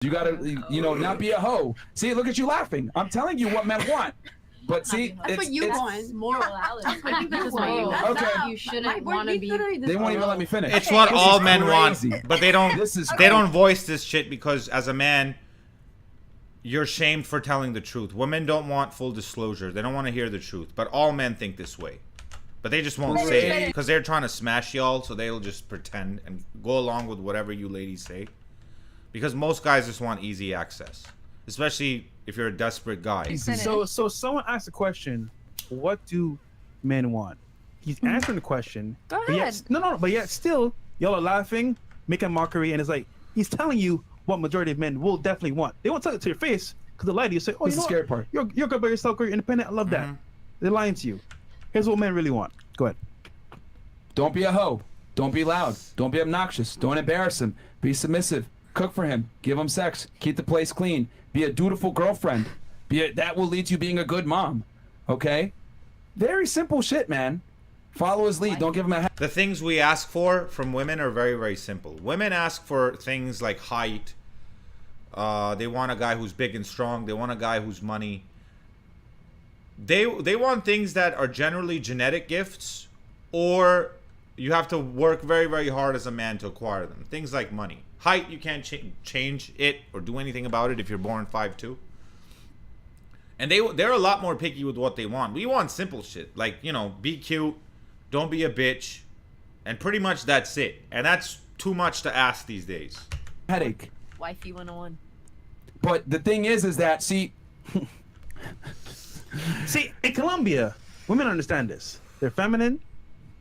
You gotta, not be a hoe. See, look at you laughing. I'm telling you what men want. But see, that's what you want. Morality. I think that's what you want. Okay. You shouldn't want to be. They won't even let me finish. It's what all men want, but they don't. They don't voice this shit because as a man, you're shamed for telling the truth. Women don't want full disclosure. They don't want to hear the truth. But all men think this way. But they just won't say it because they're trying to smash y'all, so they'll just pretend and go along with whatever you ladies say. Because most guys just want easy access, especially if you're a desperate guy. So someone asked a question, what do men want? He's answering the question. Go but ahead. Yet, but yet still, y'all are laughing, making mockery, and it's like, he's telling you what majority of men will definitely want. They won't tell it to your face, because the lie to you say, oh, This you is know the what? scary part. You're good by yourself, you're independent, I love that. They're lying to you. Here's what men really want. Go ahead. Don't be a hoe. Don't be loud. Don't be obnoxious. Don't embarrass him. Be submissive. Cook for him. Give him sex. Keep the place clean. Be a dutiful girlfriend. That will lead to you being a good mom. Okay? Very simple shit, man. Follow his lead. Don't give him a... The things we ask for from women are very, very simple. Women ask for things like height. They want a guy who's big and strong. They want a guy who's money. They want things that are generally genetic gifts, or you have to work very, very hard as a man to acquire them. Things like money. Height, you can't change it or do anything about it if you're born 5'2". And they're a lot more picky with what they want. We want simple shit. Like, be cute, don't be a bitch, and pretty much that's it. And that's too much to ask these days. Headache. Wifey 101. But the thing is that, see... See, in Colombia, women understand this. They're feminine,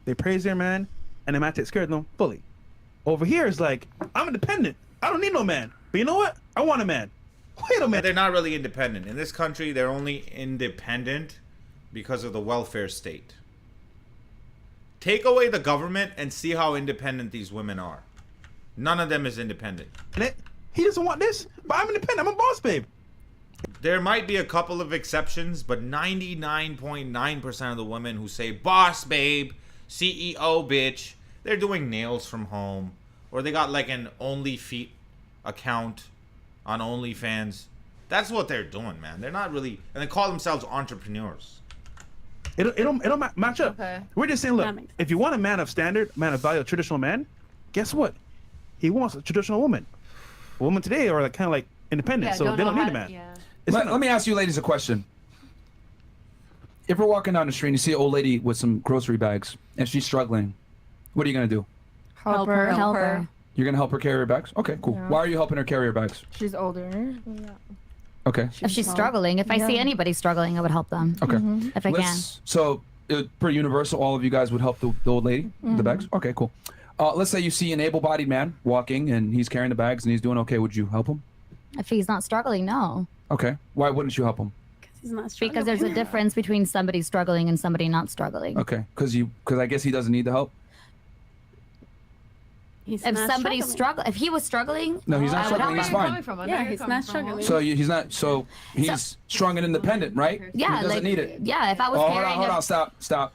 they praise their man, and the man takes care of them fully. Over here, it's like, I'm independent. I don't need no man. But you know what? I want a man. Wait a minute. But they're not really independent. In this country, they're only independent because of the welfare state. Take away the government and see how independent these women are. None of them is independent. He doesn't want this, but I'm independent. I'm a boss, babe. There might be a couple of exceptions, but 99.9% of the women who say boss babe, CEO bitch, they're doing nails from home, or they got like an OnlyFeet account on OnlyFans. That's what they're doing, man. They're not really, and they call themselves entrepreneurs. It'll match up. Okay. We're just saying, look, if you want a man of standard, man of value, a traditional man, guess what? He wants a traditional woman. Women today are kind of like independent, so they don't need a man. Yeah. Let me ask you ladies a question. If we're walking down the street and you see an old lady with some grocery bags and she's struggling, what are you going to do? Help her. You're going to help her carry her bags? Okay, cool. Yeah. Why are you helping her carry her bags? She's older. Yeah. Okay. If she's struggling, if I see anybody struggling, I would help them. Okay. If I can. So, pretty universal, all of you guys would help the old lady with the bags? Okay, cool. Let's say you see an able-bodied man walking and he's carrying the bags and he's doing okay. Would you help him? If he's not struggling, no. Okay. Why wouldn't you help him? He's not struggling. Because there's a difference between somebody struggling and somebody not struggling. Okay. Because I guess he doesn't need the help? He's If not somebody's struggling. if he was struggling, No, he's not I would struggling. help He's him. fine. Yeah, he's not struggling. So he's strong and independent, right? Yeah, He doesn't need it. Yeah, if I was Oh, carrying hold on, stop.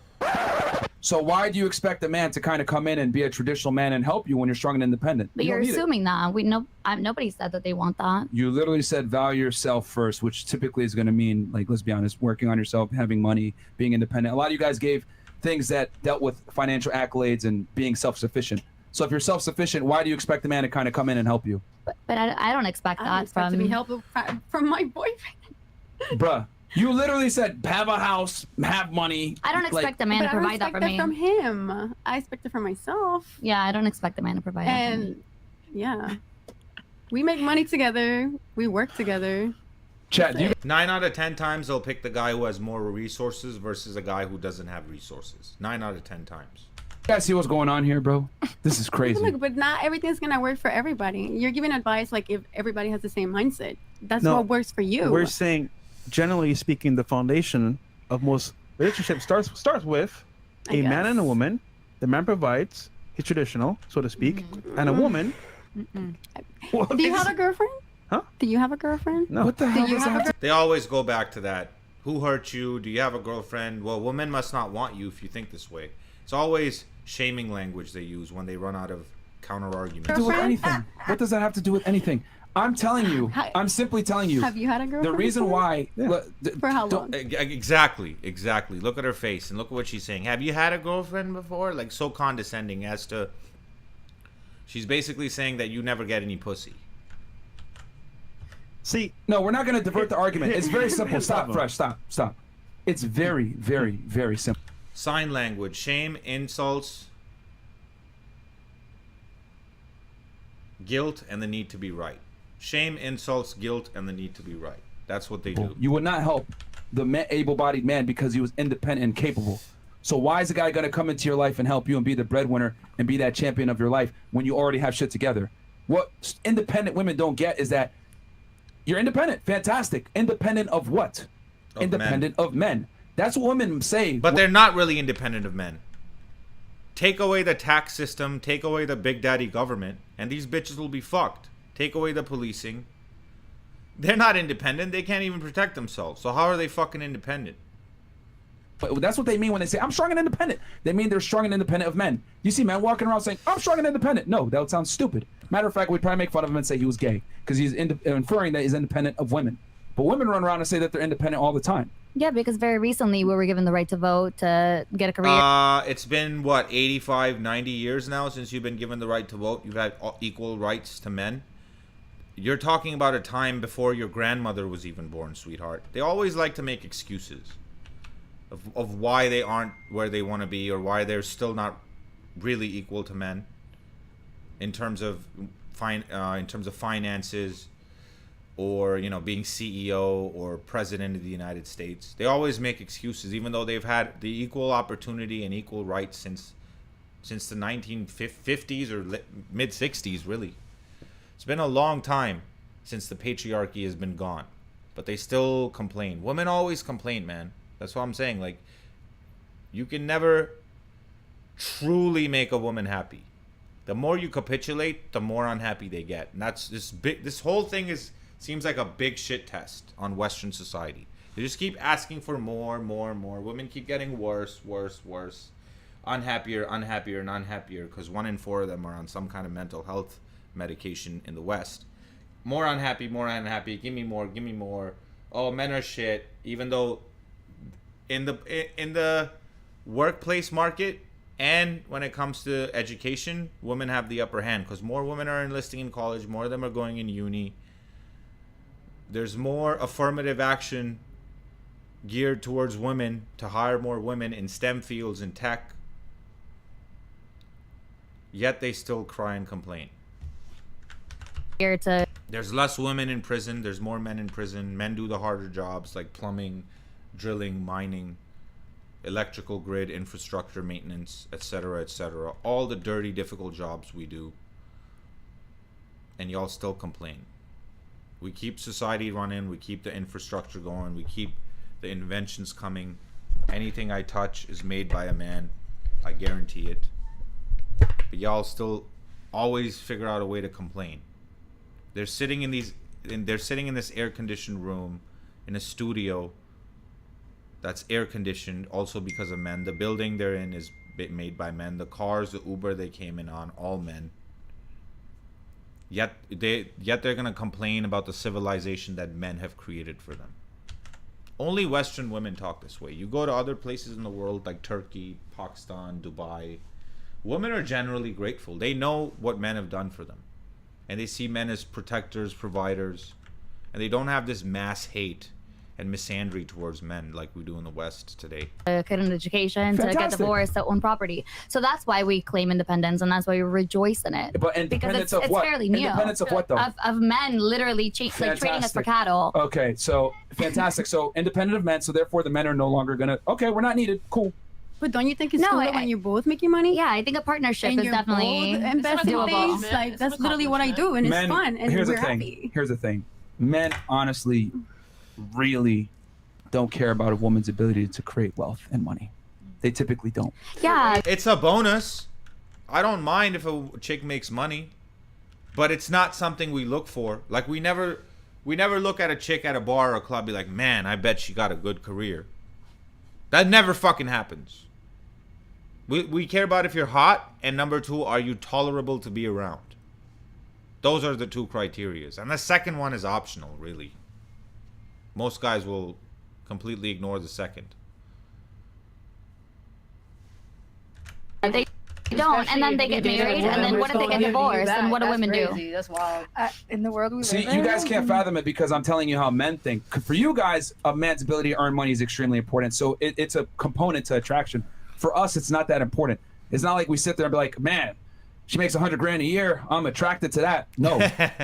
So why do you expect a man to kind of come in and be a traditional man and help you when you're strong and independent? But You you're don't need it. assuming that. Nobody said that they want that. You literally said value yourself first, which typically is going to mean, like, let's be honest, working on yourself, having money, being independent. A lot of you guys gave things that dealt with financial accolades and being self-sufficient. So if you're self-sufficient, why do you expect the man to kind of come in and help you? But I don't expect I that don't expect from. to be helped from my boyfriend. Bruh, you literally said have a house, have money. I don't expect a man But to I don't provide that expect for me. from him. I expect it from myself. Yeah, I don't expect a man to provide that for me. And yeah, we make money together. We work together. Chad, do you 9 out of 10 times they'll pick the guy who has more resources versus a guy who doesn't have resources. 9 out of 10 times. guys see what's going on here, bro? This is crazy. Look, but not everything's gonna work for everybody. You're giving advice like if everybody has the same mindset. That's No, what works for you. We're saying, generally speaking, the foundation of most relationships starts with I a man guess. and a woman. The man provides, he's traditional, so to speak, and a woman. Well, Do you have a girlfriend? Huh? Do you have a girlfriend? No. What the hell you does have that a have to... They always go back to that. Who hurt you? Do you have a girlfriend? Well, women must not want you if you think this way. It's always shaming language they use when they run out of counter arguments. do with anything? What does that have to do with anything? I'm telling you. I'm simply telling you. Have you had a girlfriend? The reason before? why. For how long? Exactly. Look at her face and look at what she's saying. Have you had a girlfriend before? Like, so condescending as to. She's basically saying that you never get any pussy. See, No, we're not going to divert the argument. It's very simple. Here's the Stop, problem. Fresh. Stop. It's very, very, very simple. Sign language, shame, insults, guilt, and the need to be right. Shame, insults, guilt, and the need to be right. That's what they do. You would not help the able-bodied man because he was independent and capable. So why is a guy going to come into your life and help you and be the breadwinner and be that champion of your life when you already have shit together? What independent women don't get is that you're independent. Fantastic. Independent of what? Independent of men. That's what women say. But they're not really independent of men. Take away the tax system, take away the big daddy government, and these bitches will be fucked. Take away the policing. They're not independent. They can't even protect themselves. So how are they fucking independent? But that's what they mean when they say, I'm strong and independent. They mean they're strong and independent of men. You see men walking around saying, I'm strong and independent. No, that would sound stupid. Matter of fact, we'd probably make fun of him and say he was gay because he's inferring that he's independent of women. But women run around and say that they're independent all the time. Yeah, because very recently we were given the right to vote, to get a career. It's been, what, 85, 90 years now since you've been given the right to vote. You've had equal rights to men. You're talking about a time before your grandmother was even born, sweetheart. They always like to make excuses of why they aren't where they want to be or why they're still not really equal to men in terms of finances or, you know, being CEO or president of the United States. They always make excuses, even though they've had the equal opportunity and equal rights since the 1950s or mid 60s, really. It's been a long time since the patriarchy has been gone, but they still complain. Women always complain, man. That's what I'm saying. Like, you can never truly make a woman happy. The more you capitulate, the more unhappy they get. And that's this whole thing seems like a big shit test on Western society. They just keep asking for more. Women keep getting worse. Unhappier, and unhappier, because 1 in 4 of them are on some kind of mental health medication in the West. More unhappy. Give me more. Oh, men are shit. Even though in the workplace market and when it comes to education, women have the upper hand because more women are enlisting in college, more of them are going in uni. There's more affirmative action geared towards women to hire more women in STEM fields and tech. Yet they still cry and complain. There's less women in prison. There's more men in prison. Men do the harder jobs like plumbing, drilling, mining, electrical grid, infrastructure maintenance, etc., etc. All the dirty, difficult jobs we do. And y'all still complain. We keep society running. We keep the infrastructure going. We keep the inventions coming. Anything I touch is made by a man. I guarantee it. But y'all still always figure out a way to complain. They're sitting in this air-conditioned room in a studio that's air-conditioned also because of men. The building they're in is made by men. The cars, the Uber they came in on, all men. Yet they're gonna complain about the civilization that men have created for them. Only Western women talk this way. You go to other places in the world like Turkey, Pakistan, Dubai. Women are generally grateful. They know what men have done for them. And they see men as protectors, providers. And they don't have this mass hate and misandry towards men like we do in the West today. Get an education, to get Fantastic. divorced, to own property. So that's why we claim independence, and that's why we rejoice in it. But because independence it's of what? fairly new. Independence of what, though? Of men literally like trading us for Fantastic. cattle. Okay, so fantastic. So independent of men, so therefore the men are no longer gonna. Okay, we're not needed. Cool. But don't you think it's No, cool I- when you're both making money? Yeah, I think a partnership And is you're definitely both investing doable. things. It's Like an that's literally what I accomplishment. do, and Men, it's fun, and here's we're the thing. happy. Here's the thing. Men honestly, really don't care about a woman's ability to create wealth and money. They typically don't. Yeah, It's a bonus. I don't mind if a chick makes money, but it's not something we look for. Like we never look at a chick at a bar or a club and be like, man, I bet she got a good career. That never fucking happens. We care about if you're hot, and number 2, are you tolerable to be around? Those are the two criterias. And the second one is optional, really. Most guys will completely ignore the second. They don't, and then they get married, and then what if they get divorced? And what do women do? That's wild. In the world we See, live in. you guys can't fathom it because I'm telling you how men think. For you guys, a man's ability to earn money is extremely important. So it's a component to attraction. For us, it's not that important. It's not like we sit there and be like, man, she makes $100,000 a year. I'm attracted to that. No.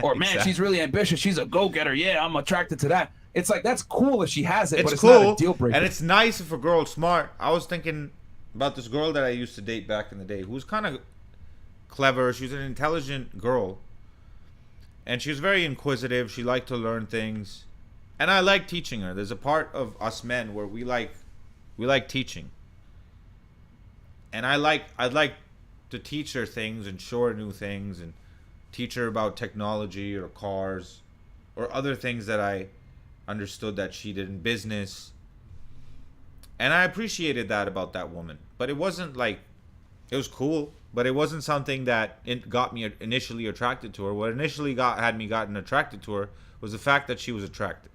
Or man, Exactly. she's really ambitious. She's a go-getter. Yeah, I'm attracted to that. It's like, that's cool if she has it, It's but it's cool, not a deal breaker. and it's nice if a girl's smart. I was thinking about this girl that I used to date back in the day who was kind of clever. She was an intelligent girl, and she was very inquisitive. She liked to learn things, and I like teaching her. There's a part of us men where we like teaching, and I'd like to teach her things and show her new things and teach her about technology or cars or other things that I understood that she did in business. And I appreciated that about that woman. But it wasn't like, it was cool, but it wasn't something that got me initially attracted to her. What initially had me gotten attracted to her was the fact that she was attractive.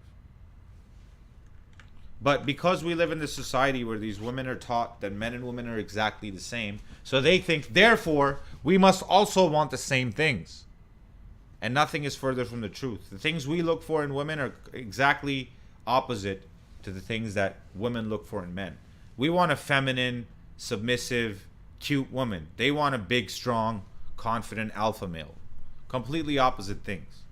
But because we live in this society where these women are taught that men and women are exactly the same, so they think, therefore, we must also want the same things. And nothing is further from the truth. The things we look for in women are exactly opposite to the things that women look for in men. We want a feminine, submissive, cute woman. They want a big, strong, confident alpha male. Completely opposite things.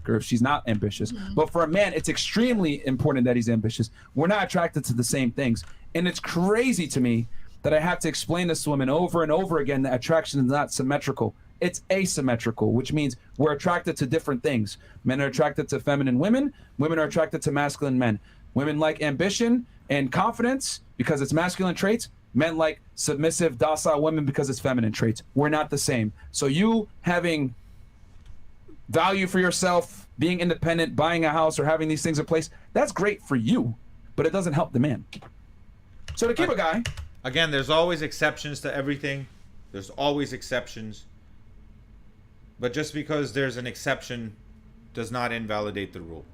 Or if she's not ambitious. But for a man, it's extremely important that he's ambitious. We're not attracted to the same things. And it's crazy to me that I have to explain this to women over and over again that attraction is not symmetrical. It's asymmetrical, which means we're attracted to different things. Men are attracted to feminine women. Women are attracted to masculine men. Women like ambition and confidence because it's masculine traits. Men like submissive, docile women because it's feminine traits. We're not the same. So you having value for yourself, being independent, buying a house, or having these things in place, that's great for you, but it doesn't help the man. So to keep a guy... Again, there's always exceptions to everything. There's always exceptions. But just because there's an exception does not invalidate the rule.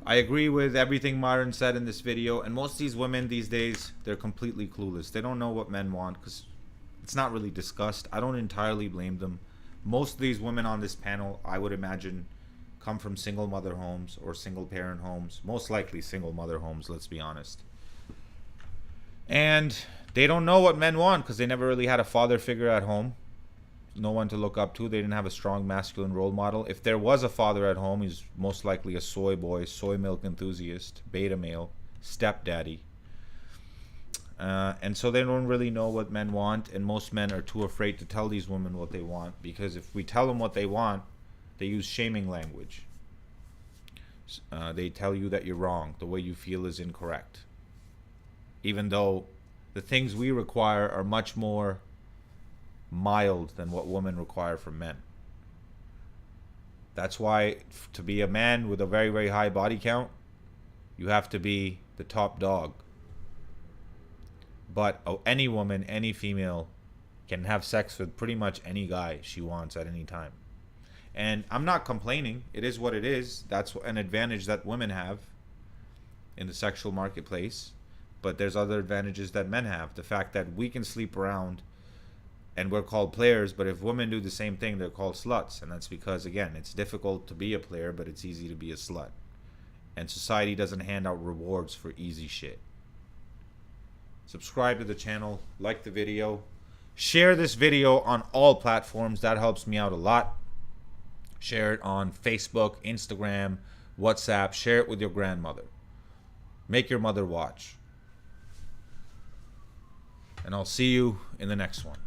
I agree with everything Myron said in this video, and most of these women these days, they're completely clueless. They don't know what men want because it's not really discussed. I don't entirely blame them. Most of these women on this panel, I would imagine, come from single mother homes or single parent homes. Most likely single mother homes, let's be honest. And they don't know what men want because they never really had a father figure at home. No one to look up to. They didn't have a strong masculine role model. If there was a father at home, he's most likely a soy boy, soy milk enthusiast, beta male, stepdaddy. And so they don't really know what men want, and most men are too afraid to tell these women what they want, because if we tell them what they want, they use shaming language. They tell you that you're wrong, the way you feel is incorrect. Even though the things we require are much more mild than what women require from men. That's why to be a man with a very, very high body count, you have to be the top dog. But any woman, any female can have sex with pretty much any guy she wants at any time. And I'm not complaining. It is what it is. That's an advantage that women have in the sexual marketplace. But there's other advantages that men have. The fact that we can sleep around and we're called players, but if women do the same thing, they're called sluts. And that's because, again, it's difficult to be a player, but it's easy to be a slut. And society doesn't hand out rewards for easy shit. Subscribe to the channel, like the video, share this video on all platforms. That helps me out a lot. Share it on Facebook, Instagram, WhatsApp. Share it with your grandmother. Make your mother watch. And I'll see you in the next one.